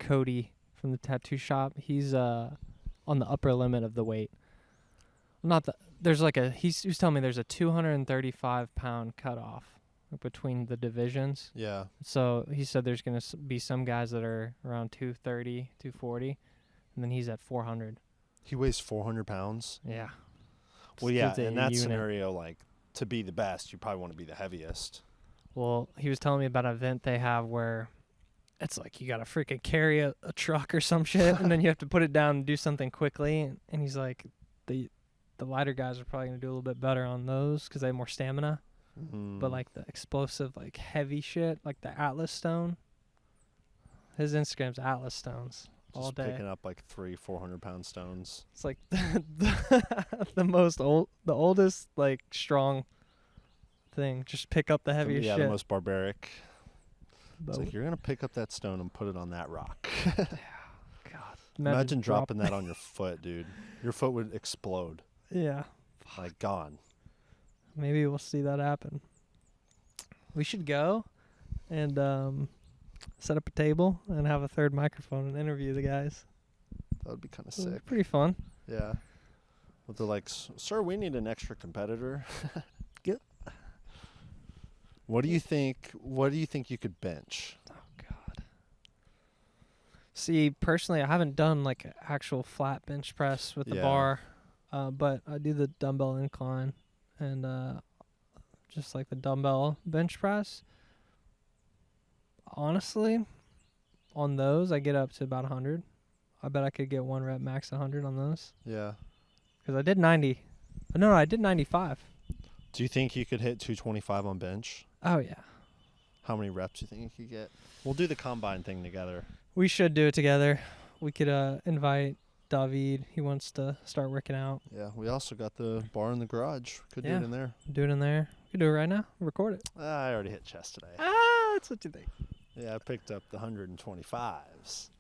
Cody from the tattoo shop. He's on the upper limit of the weight. Not the there's like he was telling me there's a 235 pound cutoff between the divisions. Yeah. So he said there's going to be some guys that are around 230, 240, and then he's at 400. He weighs 400 pounds? Yeah. Well, yeah, in that scenario, like, to be the best, you probably want to be the heaviest. Well, he was telling me about an event they have where it's like you got to freaking carry a truck or some shit, and then you have to put it down and do something quickly. And he's like, the lighter guys are probably going to do a little bit better on those because they have more stamina. But, like, the explosive, like, heavy shit, like the Atlas stone, his Instagram's Atlas stones. Just all day. Picking up like 400 pound stones. It's like the oldest, like, strong thing. Just pick up the heaviest shit. Yeah, the most barbaric. It's like, you're going to pick up that stone and put it on that rock. Yeah. God. Imagine dropping that on your foot, dude. Your foot would explode. Yeah. Like, gone. Maybe we'll see that happen. We should go and set up a table and have a third microphone and interview the guys. That would be kind of sick. Pretty fun. Yeah. But they're like, sir, we need an extra competitor. Get. What do you think? What do you think you could bench? Oh God. See, personally, I haven't done like an actual flat bench press with the bar. But I do the dumbbell incline and just like the dumbbell bench press. Honestly, on those, I get up to about 100. I bet I could get 1 rep max 100 on those. Yeah. Because I did 90. No, I did 95. Do you think you could hit 225 on bench? Oh, yeah. How many reps do you think you could get? We'll do the combine thing together. We should do it together. We could invite David. He wants to start working out. Yeah, we also got the bar in the garage. Could do Yeah. it in there. Do it in there. We could do it right now. Record it. I already hit chest today. Ah, that's what you think. Yeah, I picked up the 125s.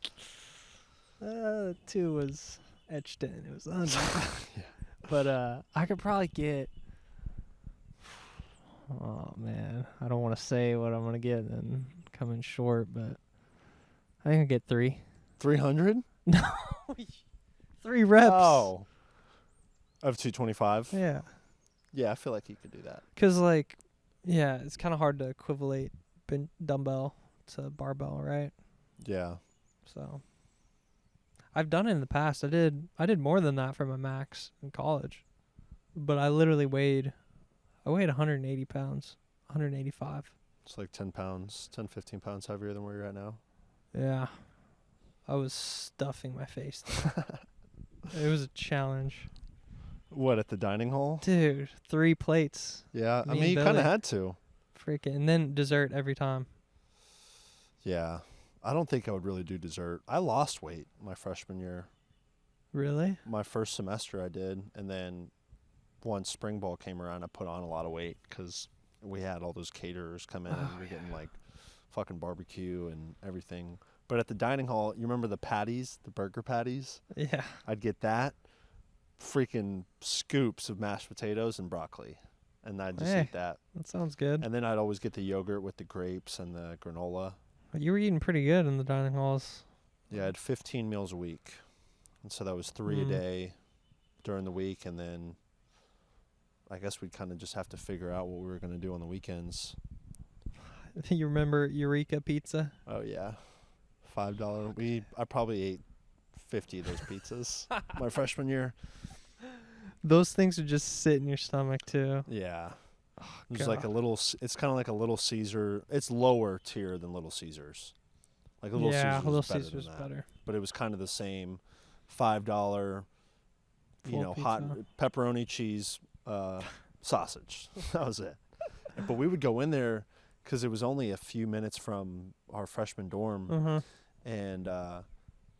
2 was etched in. It was 100. Yeah. But I could probably get... Oh, man. I don't want to say what I'm going to get and come in short, but I think I get 3. 300? No. 3 reps. Oh. Of 225? Yeah. Yeah, I feel like you could do that. Because, like, yeah, it's kind of hard to equivalate dumbbell to barbell, right? Yeah. So I've done it in the past. I did more than that for my max in college. But I literally weighed 180 pounds, 185. It's like 10 pounds, 10, 15 pounds heavier than where you're at now. Yeah. I was stuffing my face there. It was a challenge. What, at the dining hall? Dude, 3 plates. Yeah, I Me mean, and you kind Billy. of had to. Freaking. And then dessert every time. Yeah. I don't think I would really do dessert. I lost weight my freshman year. Really? My first semester I did, and then once spring ball came around, I put on a lot of weight because we had all those caterers come in and we were getting like fucking barbecue and everything. But at the dining hall, you remember the patties, the burger patties? Yeah. I'd get that, freaking scoops of mashed potatoes and broccoli, and I'd just Hey. eat that. That sounds good. And then I'd always get the yogurt with the grapes and the granola. You were eating pretty good in the dining halls. Yeah, I had 15 meals a week, and so that was 3 a day during the week, and then I guess we'd kind of just have to figure out what we were going to do on the weekends. You remember Eureka Pizza? Oh yeah, $5. I probably ate 50 of those pizzas my freshman year. Those things would just sit in your stomach too. Yeah, Oh, it was like a little. It's kind of like a Little Caesar. It's lower tier than Little Caesars. Like Little Caesars, Little is better Caesar's than that. better. But it was kind of the same, $5. Full Hot pizza. pepperoni, cheese, sausage. That was it. But we would go in there because it was only a few minutes from our freshman dorm, and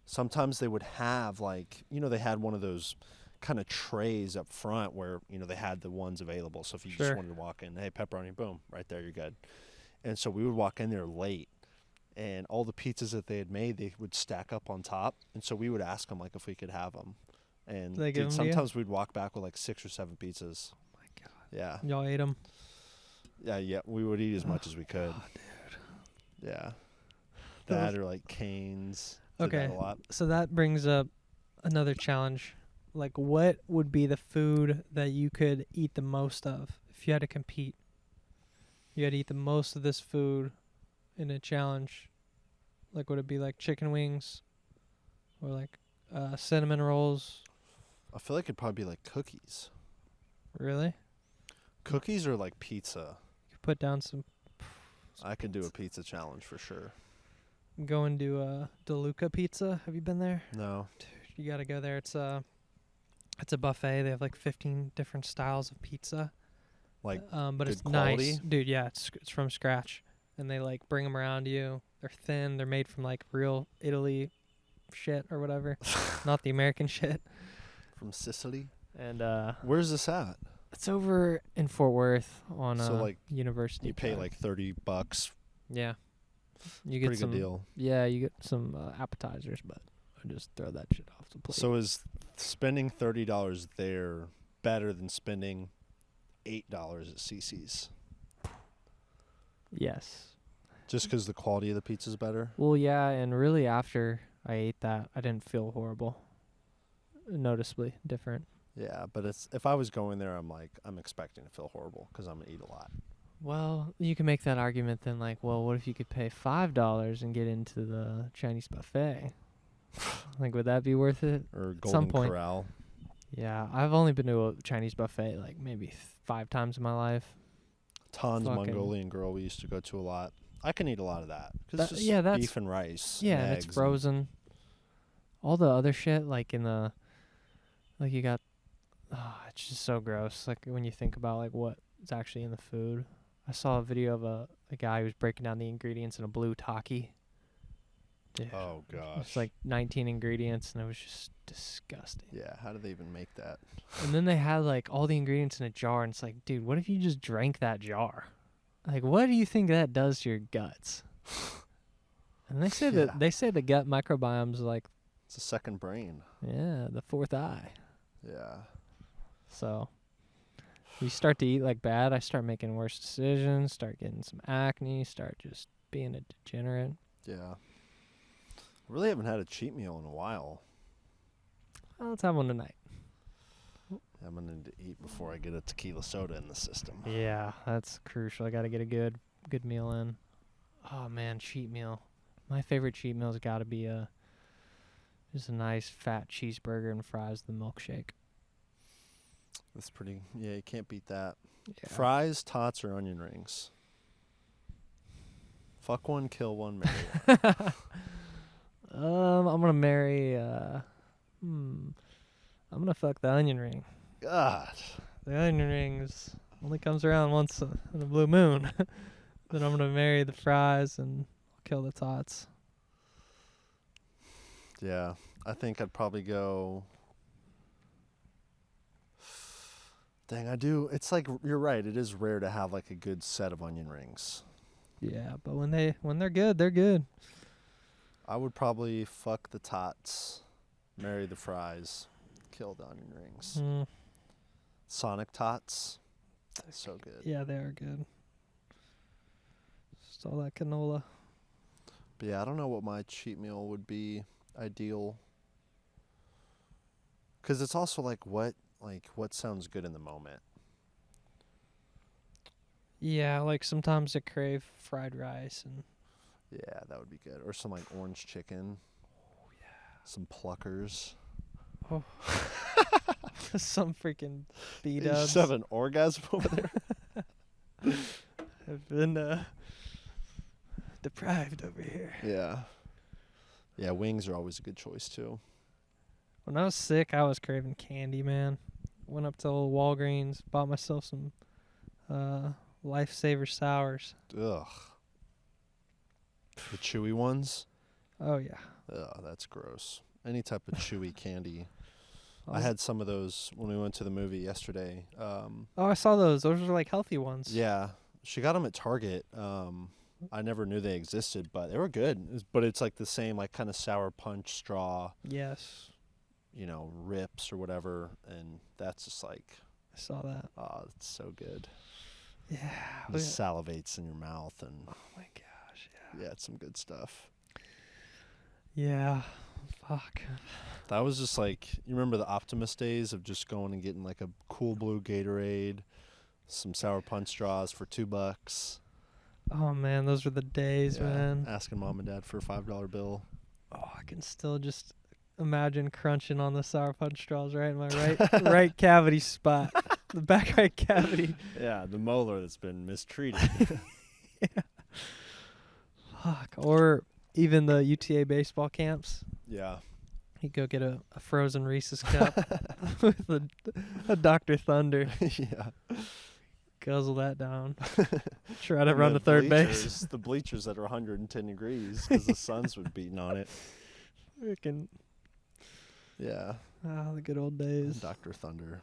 sometimes they would have they had one of those kind of trays up front where they had the ones available. So if you just wanted to walk in, hey, pepperoni, boom, right there, you're good. And so we would walk in there late, and all the pizzas that they had made, they would stack up on top, and so we would ask them like if we could have them. And Did they give 'em to you? sometimes we'd walk back with like 6 or 7 pizzas. Oh my god. Yeah. Y'all ate them. Yeah, we would eat as much as we could. Oh, dude. Yeah. That or like Cane's. Did Okay. that a lot. So that brings up another challenge. Like, what would be the food that you could eat the most of if you had to compete? You had to eat the most of this food in a challenge. Like, would it be like chicken wings or like cinnamon rolls? I feel like it'd probably be like cookies. Really? Cookies or like pizza. You could put down some. I could do a pizza challenge for sure. Go and do DeLuca Pizza. Have you been there? No. Dude, you gotta go there. It's a buffet. They have like 15 different styles of pizza. Like but good it's quality? nice, dude. Yeah, it's from scratch, and they like bring them around to you. They're thin. They're made from like real Italy shit or whatever, not the American shit. From Sicily. And Where's this at? it's over in Fort Worth on So, like, University. You pay Drive. like $30. Yeah. You get Pretty some good deal. Yeah, you get some appetizers, but I just throw that shit off the plate. So is spending $30 there better than spending $8 at CC's? yes. Just because the quality of the pizza is better? Well, yeah, and really after I ate that, I didn't feel horrible. Noticeably different. Yeah, but if I was going there, I'm expecting to feel horrible because I'm gonna eat a lot. Well, you can make that argument then, like, well, what if you could pay $5 and get into the Chinese buffet? Like, would that be worth it? Or some Golden point. Corral. Yeah, I've only been to a Chinese buffet like maybe 5 times in my life. Tan's Fucking- Mongolian Grill we used to go to a lot. I can eat a lot of that because it's just yeah, that's beef and rice. yeah, and and it's eggs frozen. All the other shit, like in the, like you got, it's just so gross. Like when you think about like what's actually in the food. I saw a video of a guy who was breaking down the ingredients in a blue taki. Dude, Oh gosh. it's like 19 ingredients, and it was just disgusting. Yeah, how do they even make that? And then they had like all the ingredients in a jar, and it's like, dude, what if you just drank that jar? Like, what do you think that does to your guts? And they say Yeah. that the gut microbiome's like, It's a second brain. yeah, the fourth eye. Yeah. So you start to eat like bad, I start making worse decisions, start getting some acne, start just being a degenerate. Yeah. I really haven't had a cheat meal in a while. Well, let's have one tonight. I'm gonna need to eat before I get a tequila soda in the system. Yeah, that's crucial. I got to get a good meal in. Oh man, cheat meal. My favorite cheat meal's got to be just a nice fat cheeseburger and fries, the milkshake. That's pretty. Yeah, you can't beat that. Yeah. Fries, tots, or onion rings. Fuck one, kill one, marry one. I'm gonna marry. I'm gonna fuck the onion ring. God. The onion rings only comes around once in a blue moon. Then I'm gonna marry the fries and kill the tots. Yeah, I think I'd probably go. Dang, I do. It's like you're right. It is rare to have like a good set of onion rings. Yeah, but when they're good, they're good. I would probably fuck the tots, marry the fries, kill the onion rings. Mm, Sonic tots, so good. yeah, they are good. Just all that canola. But yeah, I don't know what my cheat meal would be ideal. Because it's also like what sounds good in the moment. Yeah, like sometimes I crave fried rice and Yeah, that would be good. Or some like orange chicken. Oh yeah. Some pluckers. some freaking You B-dubs. just have an orgasm over there. I've been deprived over here. Yeah. Yeah, wings are always a good choice too. When I was sick, I was craving candy, man. Went up to old Walgreens, bought myself some Lifesaver Sours. Ugh. The chewy ones? Oh, yeah. Ugh, that's gross. Any type of chewy candy. I had some of those when we went to the movie yesterday. Oh, I saw those. Those are like healthy ones. Yeah. She got them at Target. I never knew they existed, but they were good. But it's like the same like kind of sour punch straw, Yes. rips or whatever. And that's just like, I saw that. oh, it's so good. Yeah. It just salivates in your mouth. And Oh, my gosh. Yeah. yeah, it's some good stuff. Yeah. Fuck. That was just like, you remember the Optimus days of just going and getting like a cool blue Gatorade, some sour punch straws for $2. Oh, man. Those were the days, Yeah, man. asking mom and dad for a $5 bill. Oh, I can still just imagine crunching on the sour punch straws right in my right cavity spot. The back right cavity. Yeah, the molar that's been mistreated. Yeah. Fuck. Or even the UTA baseball camps. Yeah. You go get a frozen Reese's cup with a Dr. Thunder. Yeah. Guzzle that down. Try to And run the to third base. bleachers- The bleachers that are 110 degrees because the sun's been beating on it. Freaking, Yeah. the good old days. Dr. Thunder.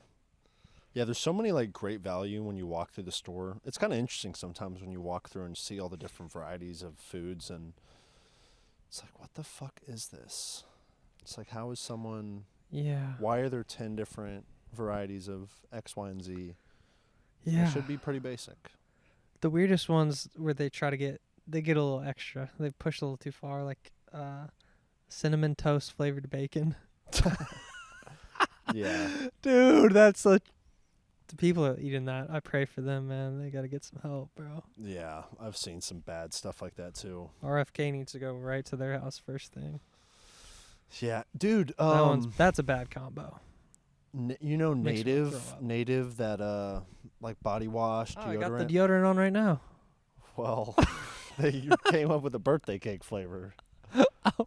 Yeah, there's so many like great value when you walk through the store. It's kind of interesting sometimes when you walk through and see all the different varieties of foods, and it's like, what the fuck is this? It's like, how is someone? Yeah. Why are there 10 different varieties of X, Y, and Z? Yeah. It should be pretty basic. The weirdest ones where they get a little extra. They push a little too far, like cinnamon toast flavored bacon. Yeah. Dude, that's the people that are eating that. I pray for them, man. They got to get some help, bro. Yeah, I've seen some bad stuff like that too. RFK needs to go right to their house first thing. Yeah, dude. That's a bad combo. You know, Makes me throw up. native that like body wash, Oh, deodorant. I got the deodorant on right now. Well, they came up with a birthday cake flavor.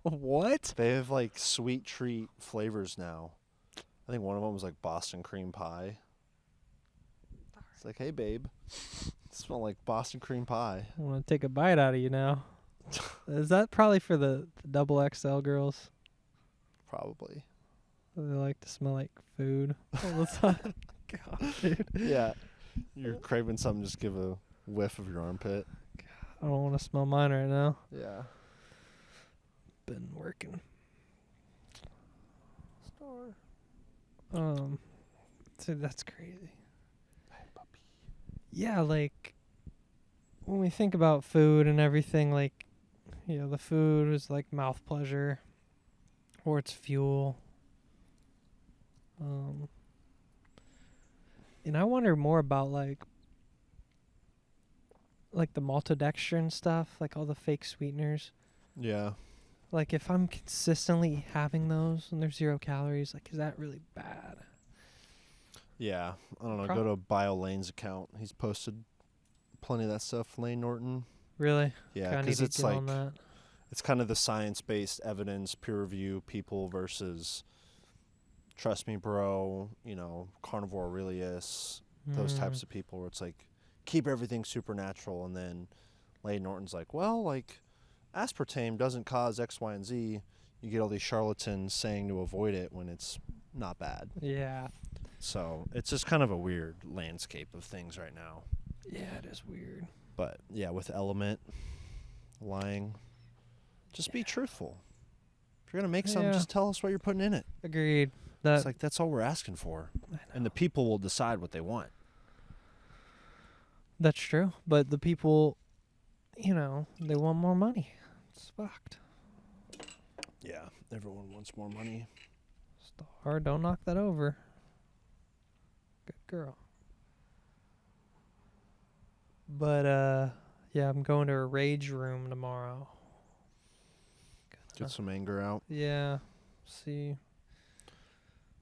What? They have like sweet treat flavors now. I think one of them was like Boston cream pie. It's like, hey babe, it smells like Boston cream pie. I want to take a bite out of you now. Is that probably for the double XL girls? Probably. They like to smell like food all the time. God, dude. Yeah. You're craving something, just give a whiff of your armpit. I don't want to smell mine right now. Yeah. Been working. Star. Dude, that's crazy. Hey, puppy. Yeah, like when we think about food and everything, like, you know, the food is like mouth pleasure or it's fuel. And I wonder more about like the maltodextrin stuff, like all the fake sweeteners. Yeah. Like if I'm consistently having those and they're 0 calories, like is that really bad? Yeah. I don't know. Go to Bio Lane's account. He's posted plenty of that stuff. Lane Norton. Really? Yeah, I need because to it's get like on that. it's kind of the science-based evidence, peer review people versus trust me, bro. You know, carnivore Aurelius. Those types of people where it's like keep everything supernatural, and then Lane Norton's like, well, like aspartame doesn't cause X, Y, and Z. You get all these charlatans saying to avoid it when it's not bad. Yeah. So it's just kind of a weird landscape of things right now. Yeah, it is weird. But yeah, with Element, lying, just be truthful. If you're gonna make something, just tell us what you're putting in it. Agreed. It's like that's all we're asking for, and the people will decide what they want. That's true, but the people, you know, they want more money. It's fucked. Yeah, everyone wants more money. Star, don't knock that over. Good girl. But yeah, I'm going to a rage room tomorrow. Get some anger out. Yeah. See.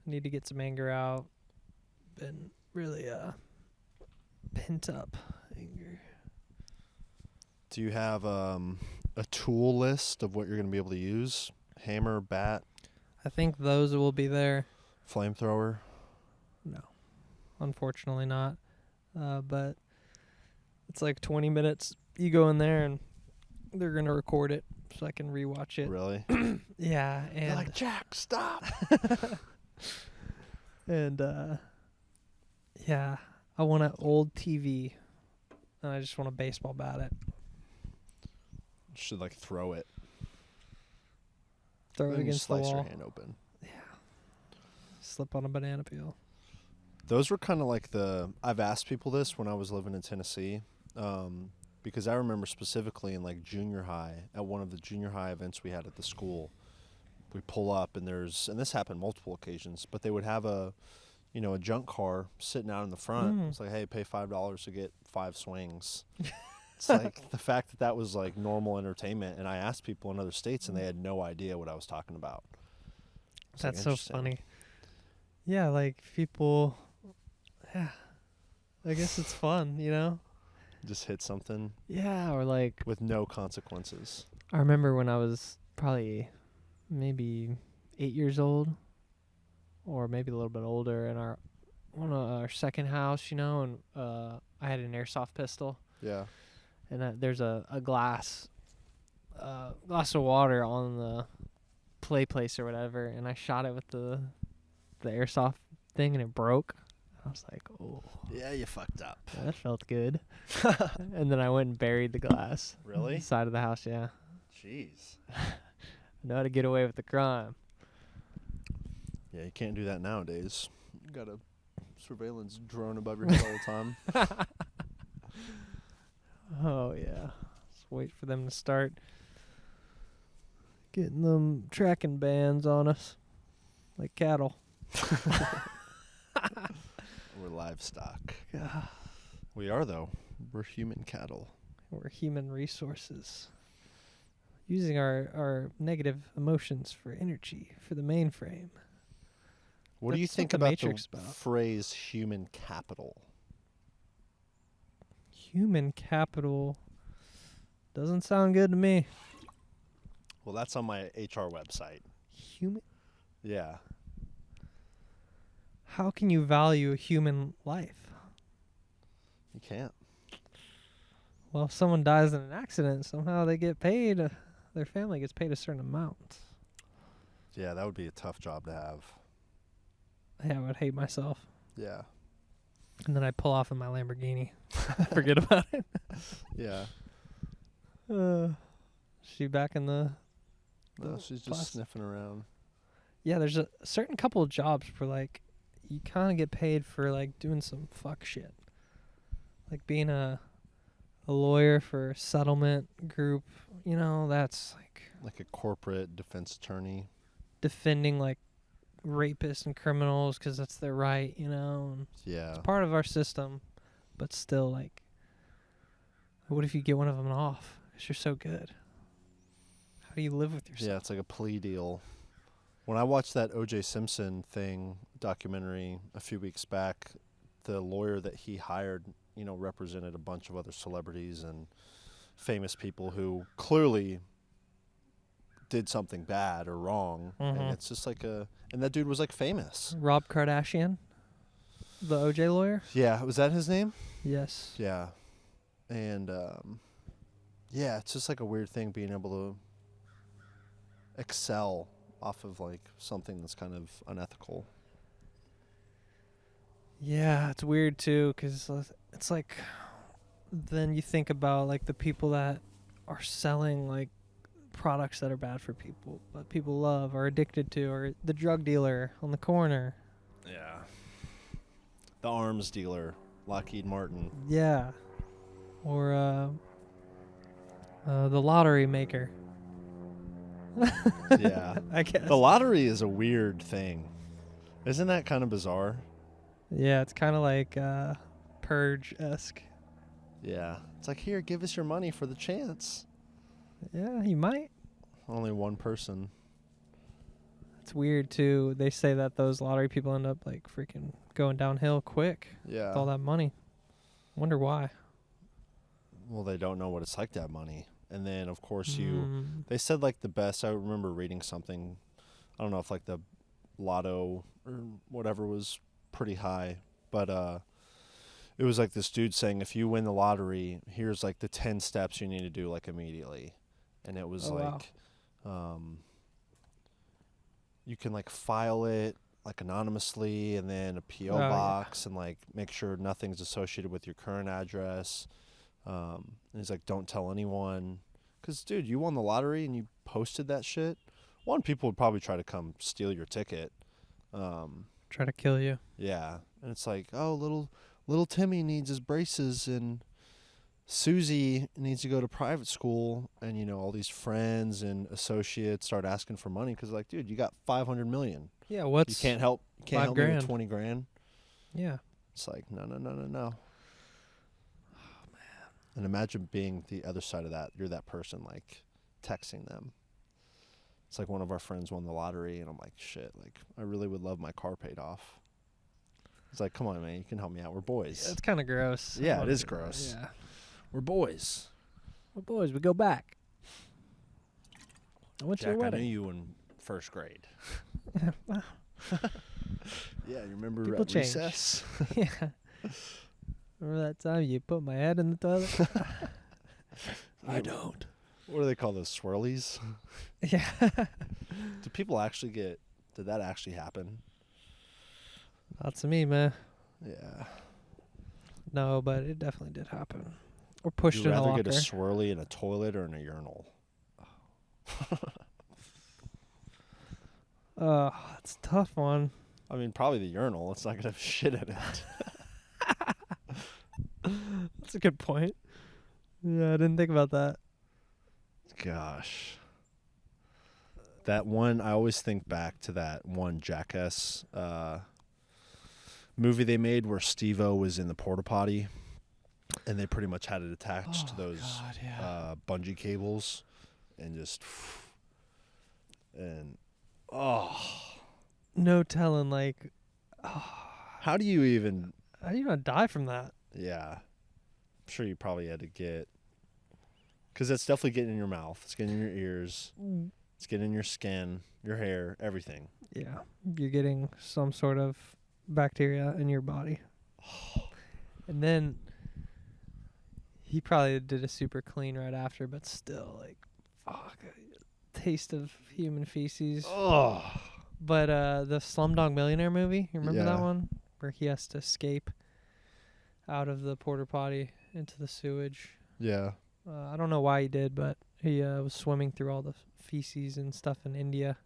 Need to get some anger out. Been really pent up anger. Do you have a tool list of what you're going to be able to use? Hammer, bat, I think those will be there. flamethrower? No. Unfortunately not. But it's like 20 minutes. You go in there and they're going to record it so I can rewatch it. Really? Yeah. And You're like, Jack, stop. And yeah, I want an old TV, and I just want a baseball bat it. You should like throw it. Throw it Then you against the slice your wall. hand open. Yeah. Slip on a banana peel. Those were kind of like I've asked people this when I was living in Tennessee, because I remember specifically in like junior high, at one of the junior high events we had at the school, we pull up and this happened multiple occasions, but they would have a junk car sitting out in the front. It's like, hey, pay $5 to get 5 swings. It's like the fact that was like normal entertainment. And I asked people in other states and they had no idea what I was talking about. That's so funny. Yeah, like people, yeah, I guess it's fun, you know? Just hit something. Yeah, or like. With no consequences. I remember when I was probably maybe 8 years old, or maybe a little bit older, in our second house, you know, and I had an airsoft pistol. Yeah. And there's a glass of water on the play place or whatever, and I shot it with the airsoft thing, and it broke. I was like, oh. Yeah, you fucked up. Yeah, that felt good. And then I went and buried the glass. Really? On the side of the house, yeah. Jeez. I know how to get away with the crime. Yeah, you can't do that nowadays. You got a surveillance drone above your head all the time. Oh, yeah. Just wait for them to start getting them tracking bands on us like cattle. We're livestock. God. We are, though. We're human cattle. We're human resources. Using our negative emotions for energy for the mainframe. What do you That's think what the about Matrix the about. phrase human capital? Human capital doesn't sound good to me. Well, that's on my HR website. Human. Yeah. How can you value a human life? You can't. Well, if someone dies in an accident, somehow they get paid. Their family gets paid a certain amount. Yeah, that would be a tough job to have. Yeah, I would hate myself. Yeah. And then I pull off in my Lamborghini. Forget about it. Yeah. She back in the... No, she's just class. sniffing around. Yeah, there's a certain couple of jobs where, like, you kind of get paid for, like, doing some fuck shit. Like being a lawyer for a settlement group. You know, that's, Like a corporate defense attorney. defending, like, rapists and criminals because that's their right, you know? And Yeah. it's part of our system, but still, like, what if you get one of them off? Because you're so good. How do you live with yourself? Yeah, it's like a plea deal. When I watched that O.J. Simpson documentary a few weeks back, the lawyer that he hired, represented a bunch of other celebrities and famous people who clearly did something bad or wrong. Mhm. And it's just like and that dude was like famous. Rob Kardashian, the OJ lawyer? Yeah, was that his name? Yes. Yeah. And yeah, it's just like a weird thing being able to excel off of like something that's kind of unethical. Yeah, it's weird too, because it's like, then you think about like the people that are selling like products that are bad for people, but people love or addicted to, or the drug dealer on the corner. Yeah. The arms dealer, Lockheed Martin. Yeah. Or the lottery maker. Yeah. I guess. The lottery is a weird thing. Isn't that kind of bizarre? Yeah, it's kind of like Purge-esque. Yeah. It's like, here, give us your money for the chance. Yeah, you might. Only one person. It's weird too. They say that those lottery people end up like freaking going downhill quick Yeah. with all that money. Wonder why. Well, they don't know what it's like to have money. And then, of course, Mm. they said like the best, I remember reading something, I don't know if like the lotto or whatever was pretty high, but it was like this dude saying, if you win the lottery, here's like the 10 steps you need to do like immediately. And it was you can like file it like anonymously, and then a PO box, and like make sure nothing's associated with your current address. And he's like, don't tell anyone, because dude, you won the lottery and you posted that shit. One, people would probably try to come steal your ticket. Try to kill you. Yeah, and it's like, oh, little Timmy needs his braces, and Susie needs to go to private school, and all these friends and associates start asking for money because like, dude, you got $500 million. Yeah, You can't help me with $20,000. Yeah. It's like, no. Oh man. And imagine being the other side of that. You're that person like texting them. It's like one of our friends won the lottery, and I'm like, shit, like I really would love my car paid off. It's like, come on, man, you can help me out. We're boys. Yeah, it's kind of gross. Yeah, it is gross. Yeah. We're boys. Well, boys, we go back. I went to Jack, your I knew wedding. you in first grade. Wow. Yeah, you remember People at change. recess? Yeah. Remember that time you put my head in the toilet? I don't. What do they call those, swirlies? Yeah. Do people actually did that actually happen? Not to me, man. Yeah. No, but it definitely did happen. Or pushed You'd in a rather locker. get a swirly in a toilet or in a urinal? That's a tough one. I mean, probably the urinal. It's not going to have shit in it. That's a good point. Yeah, I didn't think about that. Gosh. That one, I always think back to that one Jackass movie they made where Steve-O was in the porta potty, and they pretty much had it attached to those bungee cables, and just, and no telling, like, How do you even? how do you not die from that? Yeah, I'm sure you probably had to get, because it's definitely getting in your mouth. It's getting in your ears. It's getting in your skin, your hair, everything. Yeah, you're getting some sort of bacteria in your body. And then he probably did a super clean right after, but still, like, fuck, taste of human feces. Oh, But the Slumdog Millionaire movie, you remember that Yeah. one? Where he has to escape out of the porta potty into the sewage. yeah. I don't know why he did, but he was swimming through all the feces and stuff in India.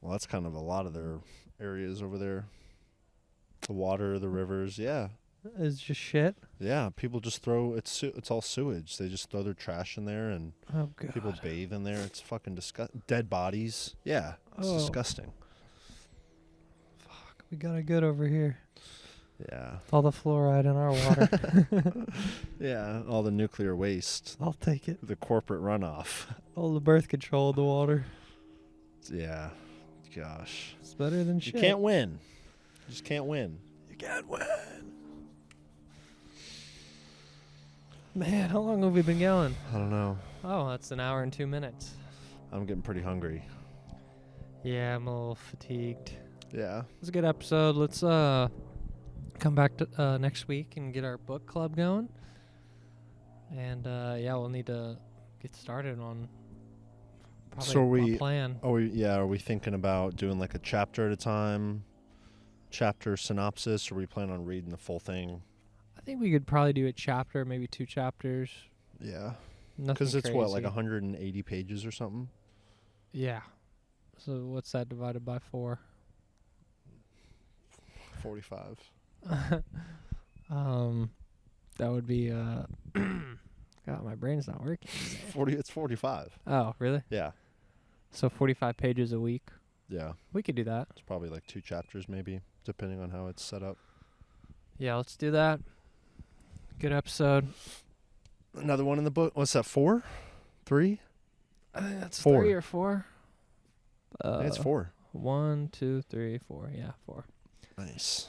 Well, that's kind of a lot of their areas over there. The water, the rivers, yeah. It's just shit. Yeah, people just throw it's all sewage. They just throw their trash in there, and Oh, God. people bathe in there. It's fucking disgusting. Dead bodies. Yeah, it's Oh. disgusting. Fuck, we got it good over here. Yeah, All the fluoride in our water. yeah. All the nuclear waste, I'll take it. the corporate runoff. All the birth control in the water. Yeah, gosh. It's better than shit. You can't win. You just can't win. You can't win. Man, how long have we been going? I don't know. Oh, that's an hour and 2 minutes. I'm getting pretty hungry. Yeah, I'm a little fatigued. Yeah. It was a good episode. Let's come back to next week and get our book club going. And yeah, we'll need to get started on probably a plan. Are we thinking about doing like a chapter at a time? Chapter synopsis, or we plan on reading the full thing? I think we could probably do a chapter, maybe 2 chapters. Yeah. Nothing Because it's what, like crazy. 180 pages or something? Yeah. So what's that divided by 4? 45. That would be God, my brain's not working. 40. It's 45. Oh, really? Yeah. So 45 pages a week. Yeah. We could do that. It's probably like 2 chapters maybe, depending on how it's set up. Yeah, let's do that. Good episode. Another one in the book. What's that, 4? 3? I think that's 4. 3 or 4. I think it's 4. 1, 2, 3, 4. Yeah, 4. Nice.